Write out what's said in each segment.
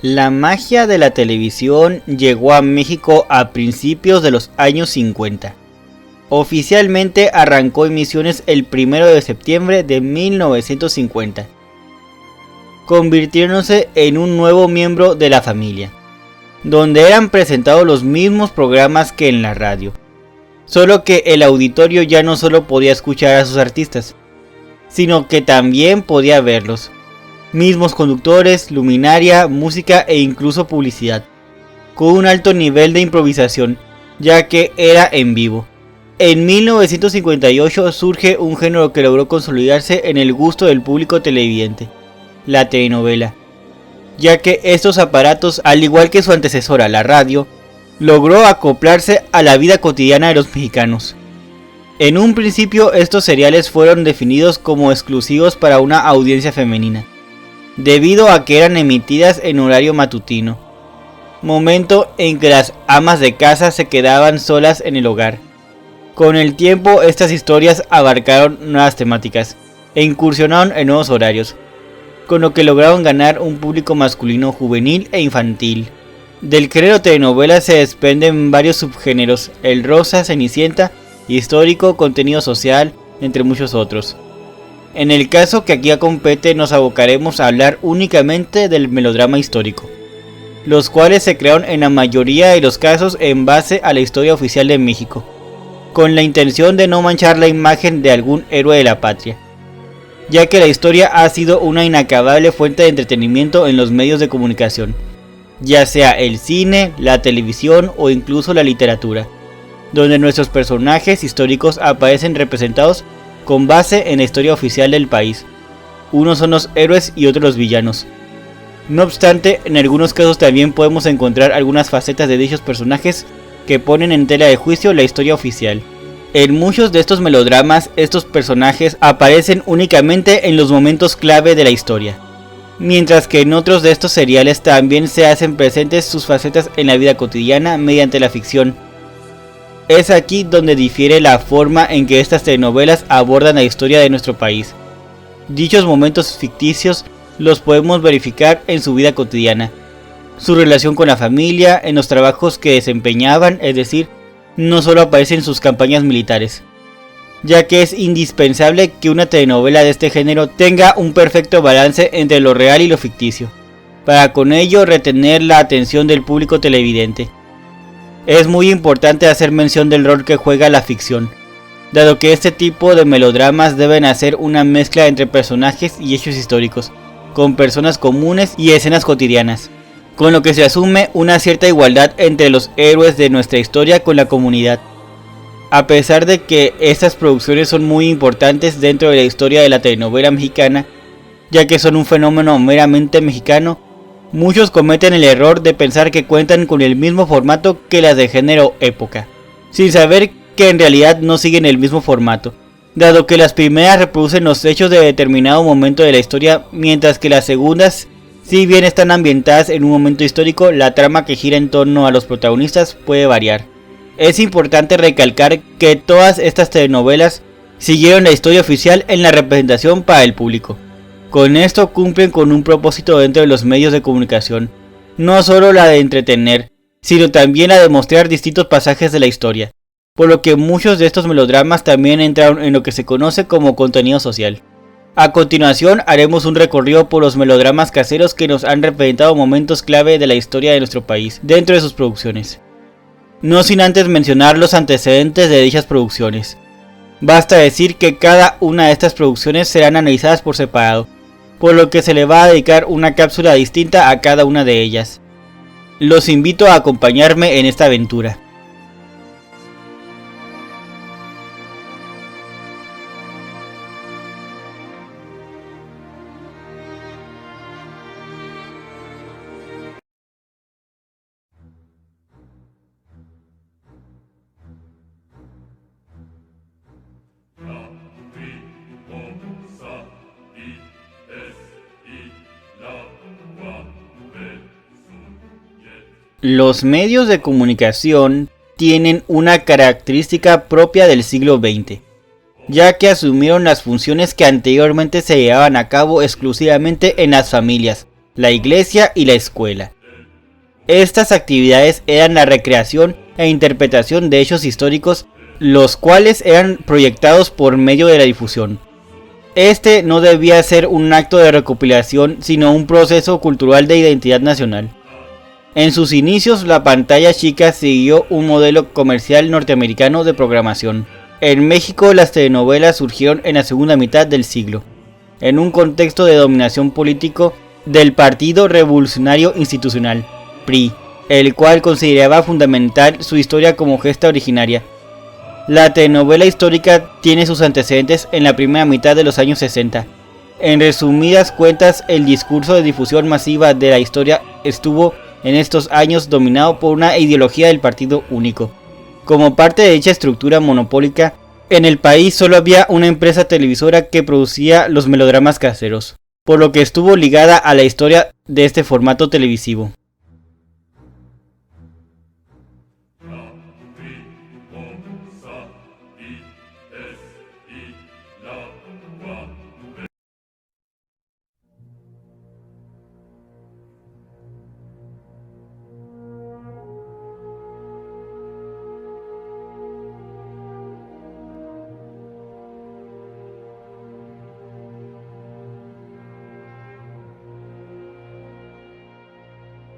La magia de la televisión llegó a México a principios de los años 50. Oficialmente arrancó emisiones el 1 de septiembre de 1950, convirtiéndose en un nuevo miembro de la familia, donde eran presentados los mismos programas que en la radio, solo que el auditorio ya no solo podía escuchar a sus artistas, sino que también podía verlos. Mismos conductores, luminaria, música e incluso publicidad, con un alto nivel de improvisación, ya que era en vivo. En 1958 surge un género que logró consolidarse en el gusto del público televidente, la telenovela, ya que estos aparatos, al igual que su antecesora, la radio, logró acoplarse a la vida cotidiana de los mexicanos. En un principio estos seriales fueron definidos como exclusivos para una audiencia femenina, debido a que eran emitidas en horario matutino, momento en que las amas de casa se quedaban solas en el hogar. Con el tiempo estas historias abarcaron nuevas temáticas e incursionaron en nuevos horarios, con lo que lograron ganar un público masculino juvenil e infantil. Del género telenovela se desprenden varios subgéneros: el rosa, cenicienta, histórico, contenido social, entre muchos otros. En el caso que aquí compete nos abocaremos a hablar únicamente del melodrama histórico, los cuales se crearon en la mayoría de los casos en base a la historia oficial de México, con la intención de no manchar la imagen de algún héroe de la patria, ya que la historia ha sido una inacabable fuente de entretenimiento en los medios de comunicación, ya sea el cine, la televisión o incluso la literatura, donde nuestros personajes históricos aparecen representados con base en la historia oficial del país. Unos son los héroes y otros los villanos. No obstante, en algunos casos también podemos encontrar algunas facetas de dichos personajes que ponen en tela de juicio la historia oficial. En muchos de estos melodramas, estos personajes aparecen únicamente en los momentos clave de la historia, mientras que en otros de estos seriales también se hacen presentes sus facetas en la vida cotidiana mediante la ficción. Es aquí donde difiere la forma en que estas telenovelas abordan la historia de nuestro país. Dichos momentos ficticios los podemos verificar en su vida cotidiana, su relación con la familia, en los trabajos que desempeñaban, es decir, no solo aparecen sus campañas militares, ya que es indispensable que una telenovela de este género tenga un perfecto balance entre lo real y lo ficticio, para con ello retener la atención del público televidente. Es muy importante hacer mención del rol que juega la ficción, dado que este tipo de melodramas deben hacer una mezcla entre personajes y hechos históricos, con personas comunes y escenas cotidianas, con lo que se asume una cierta igualdad entre los héroes de nuestra historia con la comunidad. A pesar de que estas producciones son muy importantes dentro de la historia de la telenovela mexicana, ya que son un fenómeno meramente mexicano, muchos cometen el error de pensar que cuentan con el mismo formato que las de género época, sin saber que en realidad no siguen el mismo formato, dado que las primeras reproducen los hechos de determinado momento de la historia, mientras que las segundas, si bien están ambientadas en un momento histórico, la trama que gira en torno a los protagonistas puede variar. Es importante recalcar que todas estas telenovelas siguieron la historia oficial en la representación para el público. Con esto cumplen con un propósito dentro de los medios de comunicación, no solo la de entretener, sino también la de mostrar distintos pasajes de la historia, por lo que muchos de estos melodramas también entraron en lo que se conoce como contenido social. A continuación haremos un recorrido por los melodramas caseros que nos han representado momentos clave de la historia de nuestro país dentro de sus producciones, no sin antes mencionar los antecedentes de dichas producciones. Basta decir que cada una de estas producciones serán analizadas por separado, por lo que se le va a dedicar una cápsula distinta a cada una de ellas. Los invito a acompañarme en esta aventura. Los medios de comunicación tienen una característica propia del siglo XX, ya que asumieron las funciones que anteriormente se llevaban a cabo exclusivamente en las familias, la iglesia y la escuela. Estas actividades eran la recreación e interpretación de hechos históricos, los cuales eran proyectados por medio de la difusión. Este no debía ser un acto de recopilación, sino un proceso cultural de identidad nacional. En sus inicios, la pantalla chica siguió un modelo comercial norteamericano de programación. En México, las telenovelas surgieron en la segunda mitad del siglo, en un contexto de dominación político del Partido Revolucionario Institucional, PRI, el cual consideraba fundamental su historia como gesta originaria. La telenovela histórica tiene sus antecedentes en la primera mitad de los años 60. En resumidas cuentas, el discurso de difusión masiva de la historia estuvo en estos años dominado por una ideología del partido único. Como parte de dicha estructura monopólica, en el país solo había una empresa televisora que producía los melodramas caseros, por lo que estuvo ligada a la historia de este formato televisivo.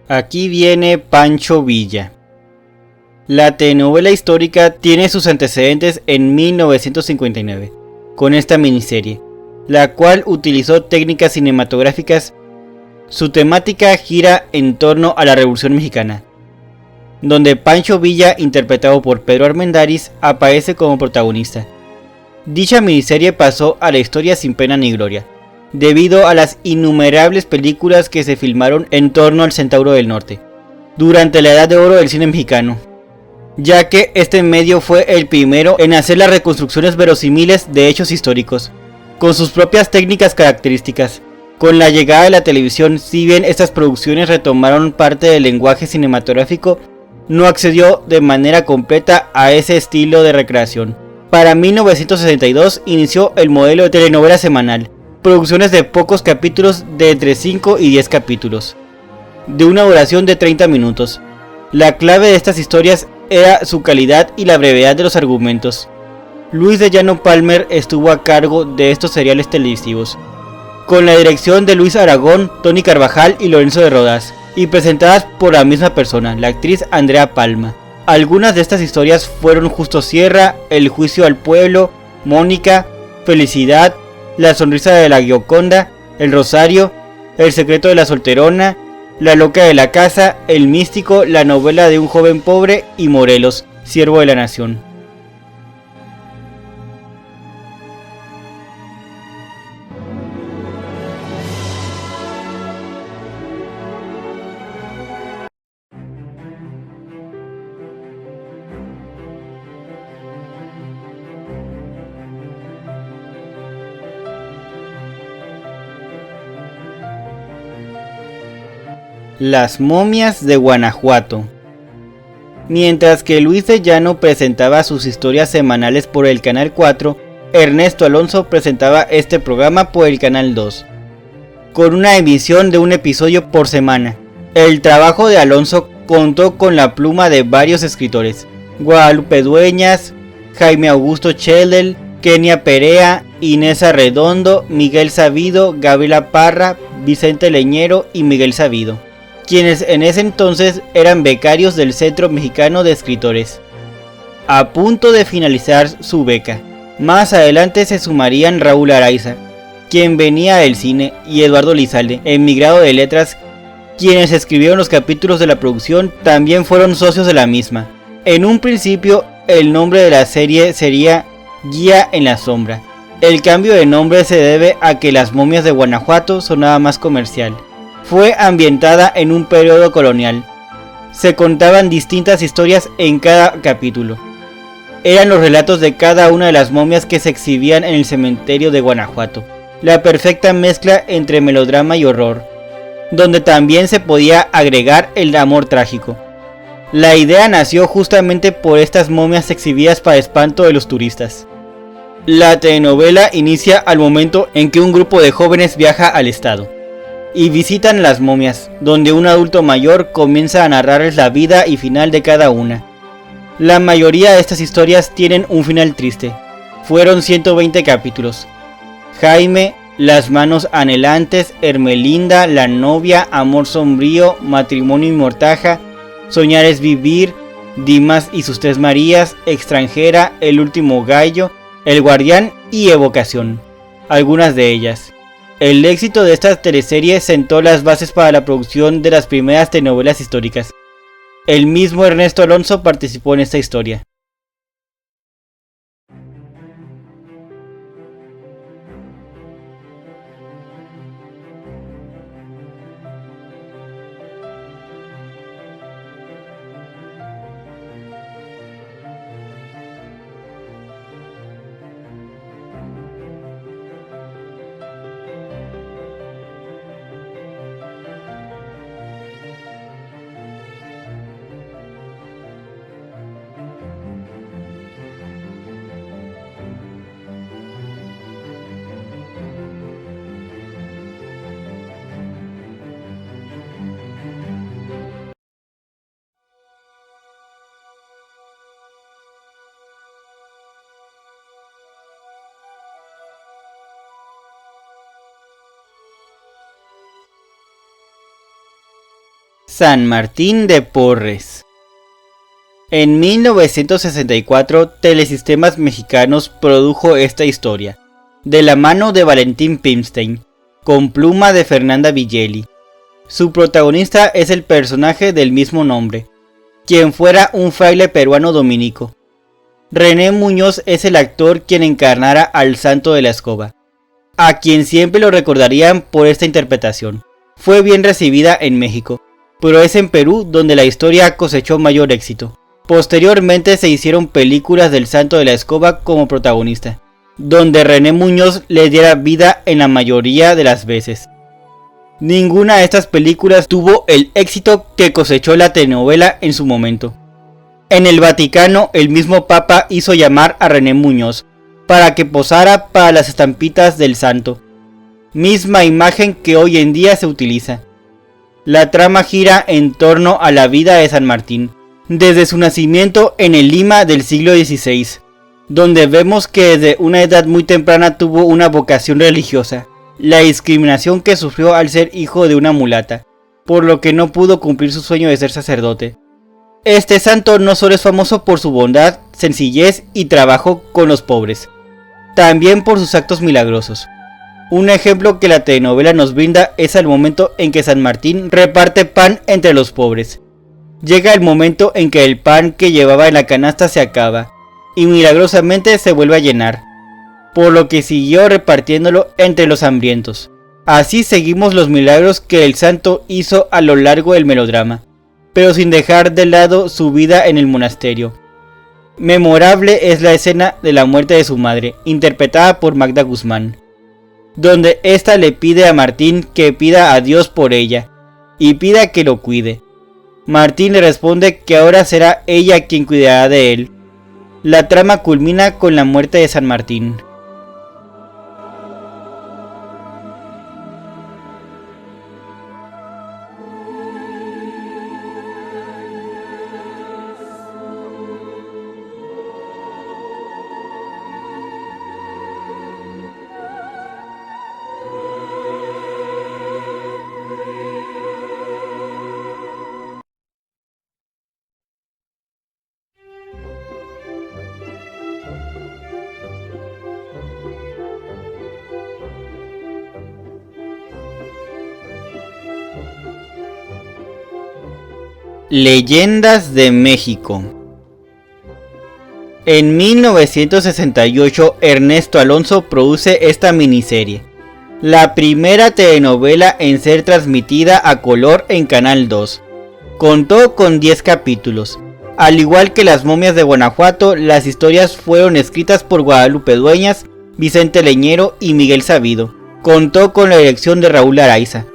Aquí viene Pancho Villa. La telenovela histórica tiene sus antecedentes en 1959, con esta miniserie, la cual utilizó técnicas cinematográficas. Su temática gira en torno a la Revolución Mexicana, donde Pancho Villa, interpretado por Pedro Armendáriz, aparece como protagonista. Dicha miniserie pasó a la historia sin pena ni gloria, debido a las innumerables películas que se filmaron en torno al Centauro del Norte, durante la edad de oro del cine mexicano, ya que este medio fue el primero en hacer las reconstrucciones verosímiles de hechos históricos, con sus propias técnicas características. Con la llegada de la televisión, si bien estas producciones retomaron parte del lenguaje cinematográfico, no accedió de manera completa a ese estilo de recreación. Para 1962 inició el modelo de telenovela semanal, producciones de pocos capítulos de entre 5 y 10 capítulos, de una duración de 30 minutos. La clave de estas historias era su calidad y la brevedad de los argumentos. Luis de Llano Palmer estuvo a cargo de estos seriales televisivos, con la dirección de Luis Aragón, Tony Carvajal y Lorenzo de Rodas, y presentadas por la misma persona, la actriz Andrea Palma. Algunas de estas historias fueron Justo Sierra, El Juicio al Pueblo, Mónica, Felicidad, La Sonrisa de la Gioconda, El Rosario, El Secreto de la Solterona, La Loca de la Casa, El Místico, La Novela de un Joven Pobre y Morelos, Siervo de la Nación. Las momias de Guanajuato. Mientras que Luis de Llano presentaba sus historias semanales por el Canal 4, Ernesto Alonso presentaba este programa por el Canal 2, con una emisión de un episodio por semana. El trabajo de Alonso contó con la pluma de varios escritores: Guadalupe Dueñas, Jaime Augusto Cheldel, Kenia Perea, Inés Arredondo, Miguel Sabido, Gabriela Parra, Vicente Leñero y Miguel Sabido, quienes en ese entonces eran becarios del Centro Mexicano de Escritores, a punto de finalizar su beca. Más adelante se sumarían Raúl Araiza, quien venía del cine, y Eduardo Lizalde, emigrado de letras, quienes escribieron los capítulos de la producción. También fueron socios de la misma. En un principio, el nombre de la serie sería Guía en la Sombra. El cambio de nombre se debe a que Las momias de Guanajuato sonaba más comercial. Fue ambientada en un periodo colonial. Se contaban distintas historias en cada capítulo. Eran los relatos de cada una de las momias que se exhibían en el cementerio de Guanajuato. La perfecta mezcla entre melodrama y horror, donde también se podía agregar el amor trágico. La idea nació justamente por estas momias exhibidas para espanto de los turistas. La telenovela inicia al momento en que un grupo de jóvenes viaja al estado. y visitan las momias, donde un adulto mayor comienza a narrarles la vida y final de cada una. La mayoría de estas historias tienen un final triste. Fueron 120 capítulos. Jaime, Las manos anhelantes, Hermelinda, La novia, Amor sombrío, Matrimonio y mortaja, Soñar es vivir, Dimas y sus tres Marías, Extranjera, El último gallo, El guardián y Evocación. Algunas de ellas. El éxito de esta teleserie sentó las bases para la producción de las primeras telenovelas históricas. El mismo Ernesto Alonso participó en esta historia. San Martín de Porres. En 1964, Telesistemas Mexicanos produjo esta historia, de la mano de Valentín Pimstein, con pluma de Fernanda Villeli. Su protagonista es el personaje del mismo nombre, quien fuera un fraile peruano dominico. René Muñoz es el actor quien encarnara al Santo de la Escoba, a quien siempre lo recordarían por esta interpretación. Fue bien recibida en México, pero es en Perú donde la historia cosechó mayor éxito. Posteriormente se hicieron películas del Santo de la Escoba como protagonista, donde René Muñoz le diera vida en la mayoría de las veces. Ninguna de estas películas tuvo el éxito que cosechó la telenovela en su momento. En el Vaticano, el mismo Papa hizo llamar a René Muñoz para que posara para las estampitas del santo, misma imagen que hoy en día se utiliza. La trama gira en torno a la vida de San Martín, desde su nacimiento en el Lima del siglo XVI, donde vemos que desde una edad muy temprana tuvo una vocación religiosa, la discriminación que sufrió al ser hijo de una mulata, por lo que no pudo cumplir su sueño de ser sacerdote. Este santo no solo es famoso por su bondad, sencillez y trabajo con los pobres, también por sus actos milagrosos. Un ejemplo que la telenovela nos brinda es el momento en que San Martín reparte pan entre los pobres. Llega el momento en que el pan que llevaba en la canasta se acaba, y milagrosamente se vuelve a llenar, por lo que siguió repartiéndolo entre los hambrientos. Así seguimos los milagros que el santo hizo a lo largo del melodrama, pero sin dejar de lado su vida en el monasterio. Memorable es la escena de la muerte de su madre, interpretada por Magda Guzmán, donde ésta le pide a Martín que pida a Dios por ella, y pida que lo cuide. Martín le responde que ahora será ella quien cuidará de él. La trama culmina con la muerte de San Martín. Leyendas de México. En 1968 Ernesto Alonso produce esta miniserie, la primera telenovela en ser transmitida a color en Canal 2. Contó con 10 capítulos. Al igual que Las momias de Guanajuato, las historias fueron escritas por Guadalupe Dueñas, Vicente Leñero y Miguel Sabido. Contó con la dirección de Raúl Araiza.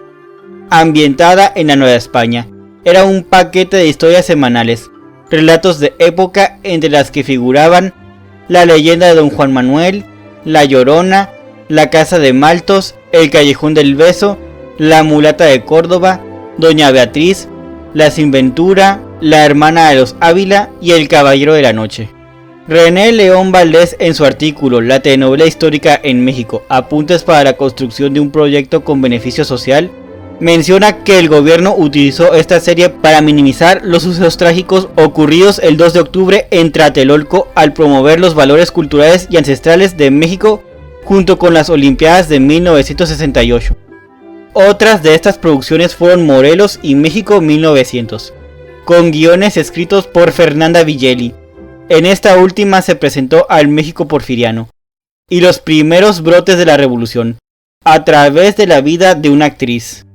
Ambientada en la Nueva España, era un paquete de historias semanales, relatos de época entre las que figuraban la leyenda de Don Juan Manuel, La Llorona, La Casa de Maltos, El Callejón del Beso La mulata de Córdoba, Doña Beatriz, La Sinventura, La hermana de los Ávila y El caballero de la noche. René León Valdés, en su artículo La telenovela histórica en México, apuntes para la construcción de un proyecto con beneficio social, menciona que el gobierno utilizó esta serie para minimizar los sucesos trágicos ocurridos el 2 de octubre en Tlatelolco al promover los valores culturales y ancestrales de México junto con las Olimpiadas de 1968. Otras de estas producciones fueron Morelos y México 1900, con guiones escritos por Fernanda Villeli. En esta última se presentó al México porfiriano y los primeros brotes de la revolución, a través de la vida de una actriz.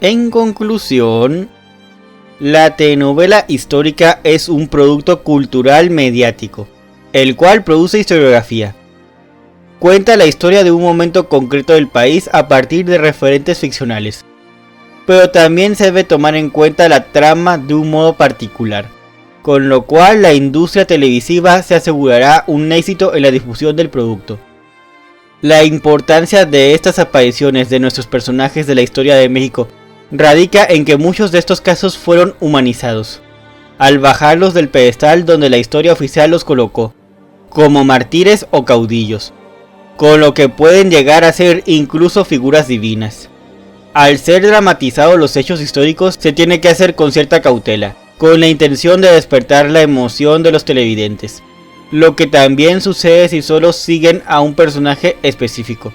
En conclusión, la telenovela histórica es un producto cultural mediático, el cual produce historiografía. Cuenta la historia de un momento concreto del país a partir de referentes ficcionales, pero también se debe tomar en cuenta la trama de un modo particular, con lo cual la industria televisiva se asegurará un éxito en la difusión del producto. La importancia de estas apariciones de nuestros personajes de la historia de México radica en que muchos de estos casos fueron humanizados, al bajarlos del pedestal donde la historia oficial los colocó, como mártires o caudillos, con lo que pueden llegar a ser incluso figuras divinas. Al ser dramatizados los hechos históricos se tiene que hacer con cierta cautela, con la intención de despertar la emoción de los televidentes, lo que también sucede si solo siguen a un personaje específico,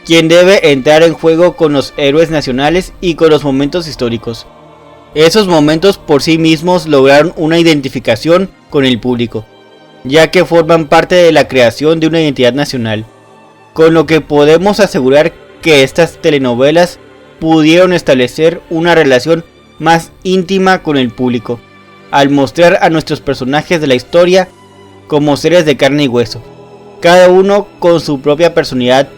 quien debe entrar en juego con los héroes nacionales y con los momentos históricos. Esos momentos por sí mismos lograron una identificación con el público, ya que forman parte de la creación de una identidad nacional, con lo que podemos asegurar que estas telenovelas pudieron establecer una relación más íntima con el público, al mostrar a nuestros personajes de la historia como seres de carne y hueso, cada uno con su propia personalidad,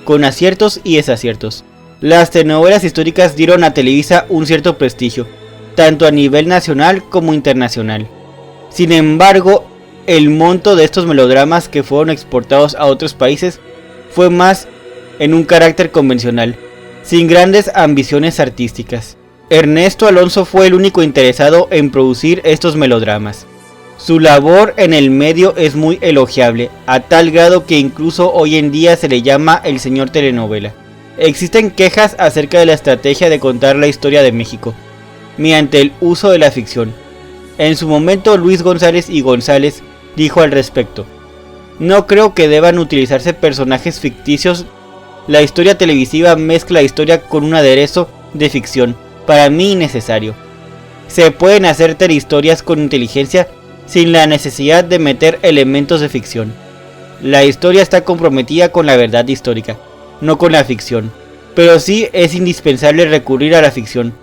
con aciertos y desaciertos. Las telenovelas históricas dieron a Televisa un cierto prestigio, tanto a nivel nacional como internacional. Sin embargo, el monto de estos melodramas que fueron exportados a otros países fue más en un carácter convencional, sin grandes ambiciones artísticas. Ernesto Alonso fue el único interesado en producir estos melodramas. Su labor en el medio es muy elogiable, a tal grado que incluso hoy en día se le llama el señor telenovela. Existen quejas acerca de la estrategia de contar la historia de México, mediante el uso de la ficción. En su momento Luis González y González dijo al respecto: "No creo que deban utilizarse personajes ficticios. La historia televisiva mezcla historia con un aderezo de ficción, para mí innecesario. Se pueden hacer telehistorias con inteligencia sin la necesidad de meter elementos de ficción. La historia está comprometida con la verdad histórica, no con la ficción, pero sí es indispensable recurrir a la ficción,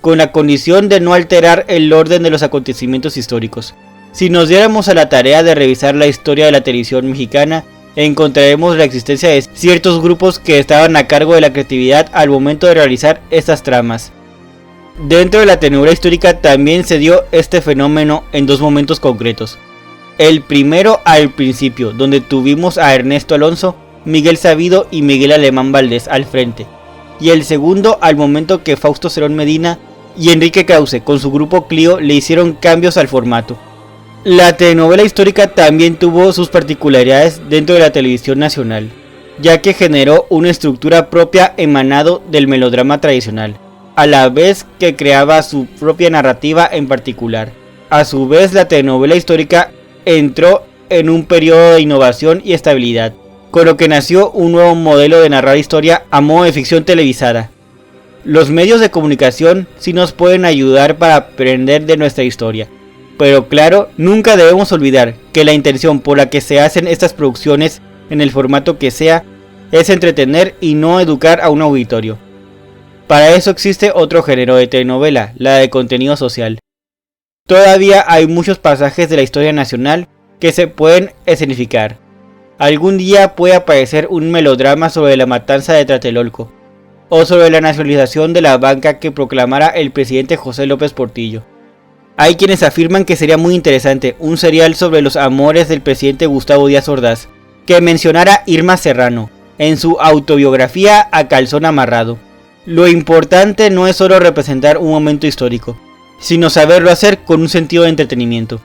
con la condición de no alterar el orden de los acontecimientos históricos. Si nos diéramos a la tarea de revisar la historia de la televisión mexicana, encontraremos la existencia de ciertos grupos que estaban a cargo de la creatividad al momento de realizar estas tramas. Dentro de la telenovela histórica también se dio este fenómeno en dos momentos concretos. El primero al principio, donde tuvimos a Ernesto Alonso, Miguel Sabido y Miguel Alemán Valdés al frente. Y el segundo al momento que Fausto Cerón Medina y Enrique Krause con su grupo Clio le hicieron cambios al formato. La telenovela histórica también tuvo sus particularidades dentro de la televisión nacional, ya que generó una estructura propia emanado del melodrama tradicional, a la vez que creaba su propia narrativa en particular. A su vez, la telenovela histórica entró en un periodo de innovación y estabilidad, con lo que nació un nuevo modelo de narrar historia a modo de ficción televisada. Los medios de comunicación sí nos pueden ayudar para aprender de nuestra historia, pero claro, nunca debemos olvidar que la intención por la que se hacen estas producciones, en el formato que sea, es entretener y no educar a un auditorio. Para eso existe otro género de telenovela, la de contenido social. Todavía hay muchos pasajes de la historia nacional que se pueden escenificar. Algún día puede aparecer un melodrama sobre la matanza de Tlatelolco, o sobre la nacionalización de la banca que proclamara el presidente José López Portillo. Hay quienes afirman que sería muy interesante un serial sobre los amores del presidente Gustavo Díaz Ordaz, que mencionara Irma Serrano en su autobiografía A Calzón Amarrado. Lo importante no es solo representar un momento histórico, sino saberlo hacer con un sentido de entretenimiento.